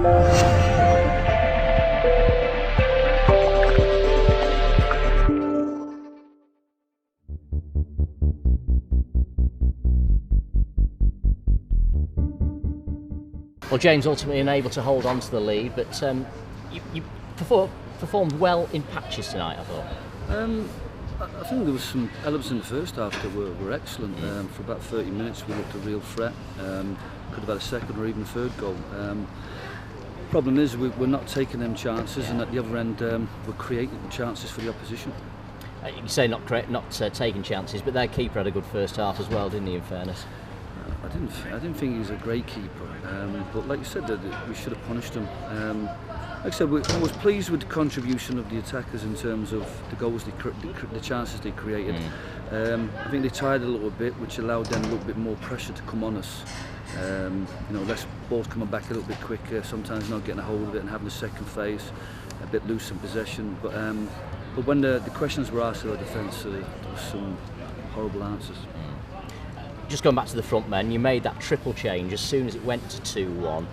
Well, James ultimately unable to hold on to the lead, but you performed well in patches tonight, I thought. I think there was some elements in the first half that were excellent. For about 30 minutes we looked a real threat. Could have had a second or even a third goal. Problem is we're not taking them chances, and at the other end we're creating chances for the opposition. You say not taking chances, but their keeper had a good first half as well, didn't he, in fairness? I didn't think he was a great keeper, but like you said, that we should have punished him. Like I said, I was pleased with the contribution of the attackers in terms of the goals, the chances they created. I think they tired a little bit, which allowed them a little bit more pressure to come on us. Less balls coming back a little bit quicker, sometimes not getting a hold of it and having a second phase, a bit loose in possession. But when the questions were asked of our defence, there was some horrible answers. Just going back to the front men, you made that triple change as soon as it went to 2-1.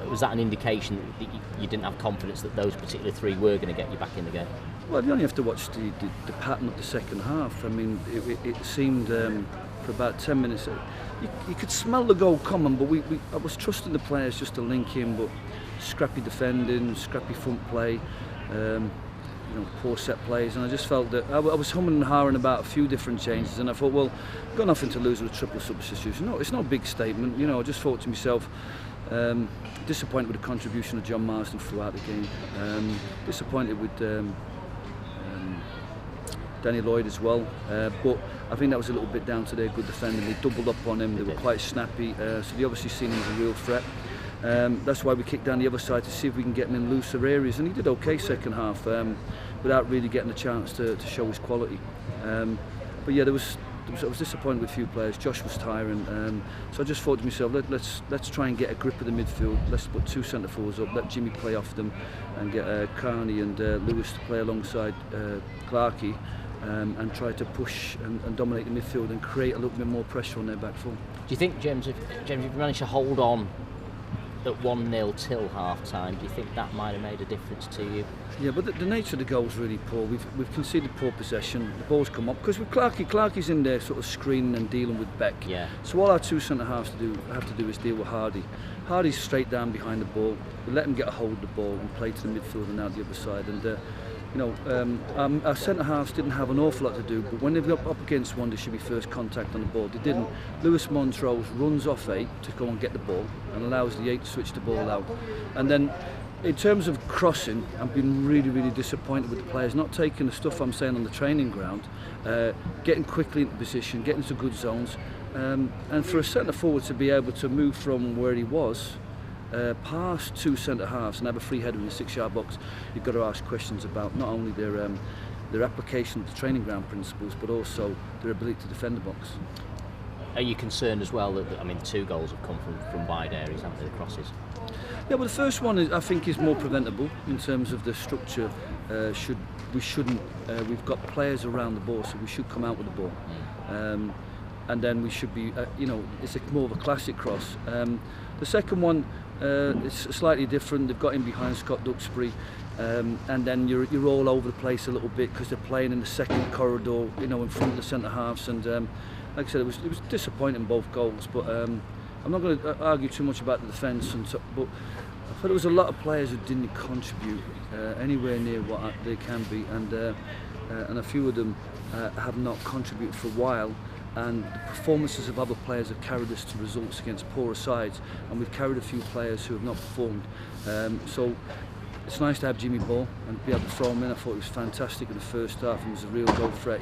Was that an indication that you didn't have confidence that those particular three were going to get you back in the game? Well, you only have to watch the pattern of the second half. I mean, it seemed for about 10 minutes, you could smell the goal coming, but I was trusting the players just to link in, but scrappy defending, scrappy front play, poor set plays, and I just felt that I was humming and hawing about a few different changes, and I thought, well, I've got nothing to lose with a triple substitution. No, it's not a big statement. I just thought to myself, disappointed with the contribution of John Marsden throughout the game. Disappointed with Daniel Lloyd as well, but I think that was a little bit down to their good defending. They doubled up on him, they were quite snappy, so they obviously seen him as a real threat. That's why we kicked down the other side to see if we can get him in looser areas, and he did okay second half without really getting a chance to show his quality. But yeah, I was disappointed with a few players. Josh was tiring, so I just thought to myself, let's try and get a grip of the midfield. Let's put two centre forwards up, let Jimmy play off them, and get Carney and Lewis to play alongside Clarkey, and try to push and dominate the midfield and create a little bit more pressure on their back four. Do you think, James, if you managed to hold on at 1-0 till half-time, do you think that might have made a difference to you? Yeah, but the nature of the goal is really poor. We've conceded poor possession. The ball's come up because with Clarkey's in there sort of screening and dealing with Beck. Yeah. So all our two centre halves have to do is deal with Hardy. Hardy's straight down behind the ball. We let him get a hold of the ball and play to the midfield and out the other side. And our centre halves didn't have an awful lot to do, but when they've got up against one, there should be first contact on the ball. They didn't. Lewis Montrose runs off 8 to go and get the ball and allows the 8 to switch the ball out. And then in terms of crossing, I've been really, really disappointed with the players not taking the stuff I'm saying on the training ground, getting quickly into position, getting into good zones, and for a centre forward to be able to move from where he was past two centre halves and have a free header in the 6-yard box, you've got to ask questions about not only their application of the training ground principles, but also their ability to defend the box. Are you concerned as well that the 2 goals have come from wide areas, haven't they, the crosses? Yeah, well, the first one I think is more preventable in terms of the structure. We've got players around the ball, so we should come out with the ball, and then we should be, it's more of a classic cross. The second one, it's slightly different. They've got in behind Scott Duxbury, and then you're all over the place a little bit because they're playing in the second corridor, in front of the centre halves. And like I said, it was disappointing, both goals. But I'm not going to argue too much about the defence. But I thought there was a lot of players who didn't contribute anywhere near what they can be, and a few of them have not contributed for a while. And the performances of other players have carried us to results against poorer sides, and we've carried a few players who have not performed. So it's nice to have Jimmy Ball and be able to throw him in. I thought he was fantastic in the first half and was a real goal threat.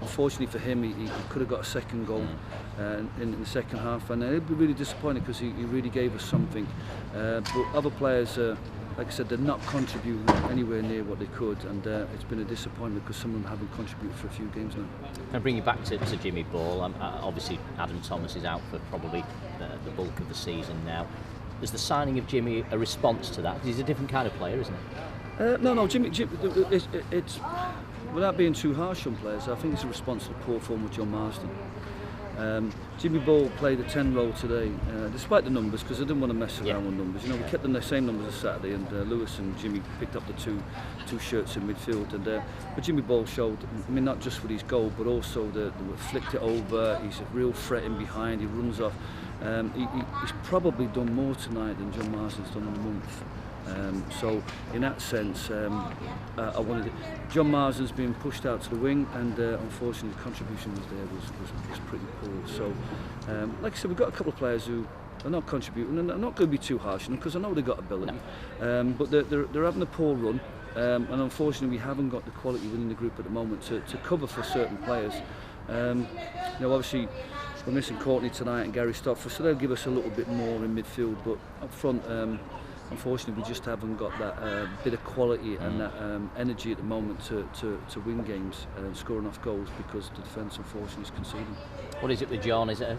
Unfortunately for him, he could have got a second goal in the second half, and he'd be really disappointed because he really gave us something. But other players, like I said, they're not contributing anywhere near what they could, and it's been a disappointment because some of them haven't contributed for a few games now. Can I bring you back to Jimmy Ball? Obviously, Adam Thomas is out for probably the bulk of the season now. Is the signing of Jimmy a response to that? He's a different kind of player, isn't he? No, Jimmy it's without being too harsh on players, I think it's a response to the poor form of John Marsden. Jimmy Ball played a 10 role today, despite the numbers, because I didn't want to mess around with numbers. You know, we kept them the same numbers as Saturday, and Lewis and Jimmy picked up the two shirts in midfield. And but Jimmy Ball showed, I mean, not just with his goal, but also the flicked it over. He's a real threat in behind. He runs off. He's probably done more tonight than Jon Marsden's done in a month. So in that sense, I wanted it. Jon Marsden's been pushed out to the wing, and unfortunately the contribution was there was pretty poor. So like I said, we've got a couple of players who are not contributing, and I'm not going to be too harsh on them because I know they've got ability. No. But they're having a poor run, and unfortunately we haven't got the quality within the group at the moment to cover for certain players. You know, obviously we're missing Courtney tonight and Gary Stockport, so they'll give us a little bit more in midfield, but up front, unfortunately we just haven't got that bit of quality and that energy at the moment to win games and scoring off goals, because the defence unfortunately is conceding. What is it with Jon? Is it a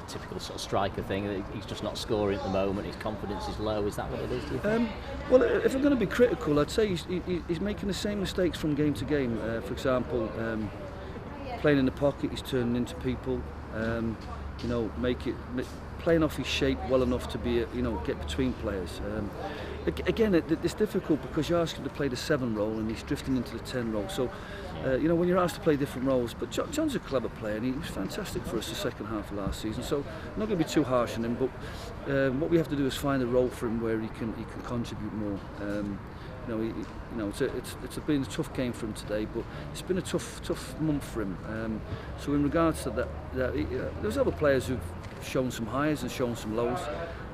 typical sort of striker thing? He's just not scoring at the moment, his confidence is low, is that what it is, do you think? Well, if I'm going to be critical, I'd say he's making the same mistakes from game to game. For example, playing in the pocket, he's turning into people. You know, playing off his shape well enough to be, you know, get between players. Again, it's difficult because you're asking to play the 7 role and he's drifting into the 10 role. So, you know, when you're asked to play different roles, but Jon's a clever player and he was fantastic for us the second half of last season. So, I'm not going to be too harsh on him, but what we have to do is find a role for him where he can contribute more. You know, it's been a tough game for him today, but it's been a tough month for him. So in regards to that, there's other players who've shown some highs and shown some lows,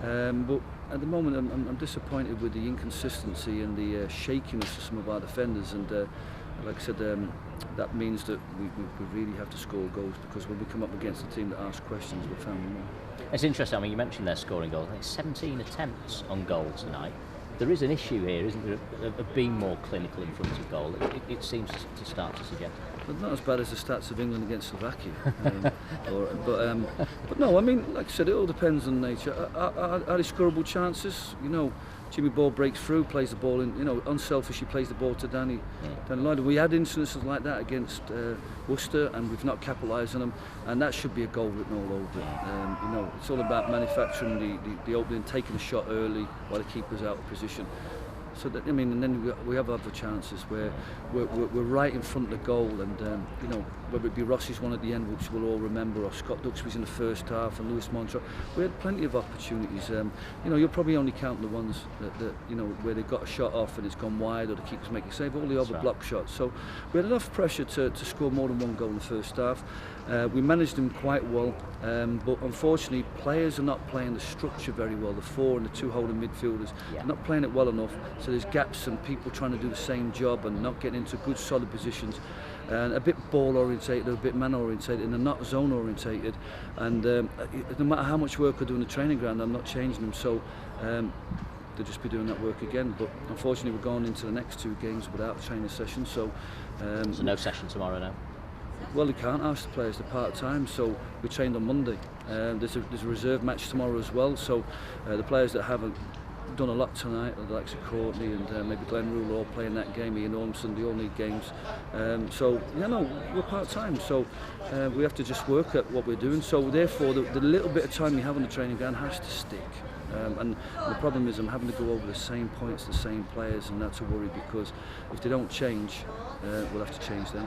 but at the moment I'm disappointed with the inconsistency and the shakiness of some of our defenders, and like I said, that means that we really have to score goals, because when we come up against a team that asks questions, we'll find them more. It's interesting, I mean, you mentioned their scoring goals. I think 17 attempts on goal tonight. There is an issue here, isn't there, of being more clinical in front of goal. It seems to start to suggest. But not as bad as the stats of England against Slovakia. But no, I mean, like I said, it all depends on nature. Are there scoreable chances? You know, Jimmy Ball breaks through, plays the ball in, you know, unselfishly plays the ball to Danny Lloyd. We had incidences like that against Worcester, and we've not capitalised on them, and that should be a goal written all over it. You know, it's all about manufacturing the opening, taking a shot early while the keeper's out of position. So that, I mean, and then we have other chances where we're right in front of the goal, and you know, whether it be Rossi's one at the end, which we'll all remember, or Scott Duxbury's in the first half, and Lewis Montreux, we had plenty of opportunities. You know, you'll probably only count the ones that you know, where they got a shot off and it's gone wide, or the keeper's making a save. All the other block shots. So we had enough pressure to score more than one goal in the first half. We managed them quite well, but unfortunately players are not playing the structure very well. The 4 and the 2 holding midfielders are not playing it well enough, so there's gaps and people trying to do the same job and not getting into good solid positions, and a bit ball orientated, a bit man orientated, and they're not zone orientated, and no matter how much work I do in the training ground, I'm not changing them. So they'll just be doing that work again. But unfortunately we're going into the next 2 games without a training session, so no session tomorrow now? Well, they can't ask the players, they're part-time, so we trained on Monday. There's a reserve match tomorrow as well, so the players that haven't done a lot tonight, the likes of Courtney and maybe Glenn Rule, all playing that game, Ian Ormson, they all need games. So, you know, we're part-time, so we have to just work at what we're doing. So therefore, the little bit of time you have on the training ground has to stick. And the problem is I'm having to go over the same points, the same players, and that's a worry, because if they don't change, we'll have to change them.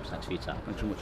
Thanks for your time. Thanks very much.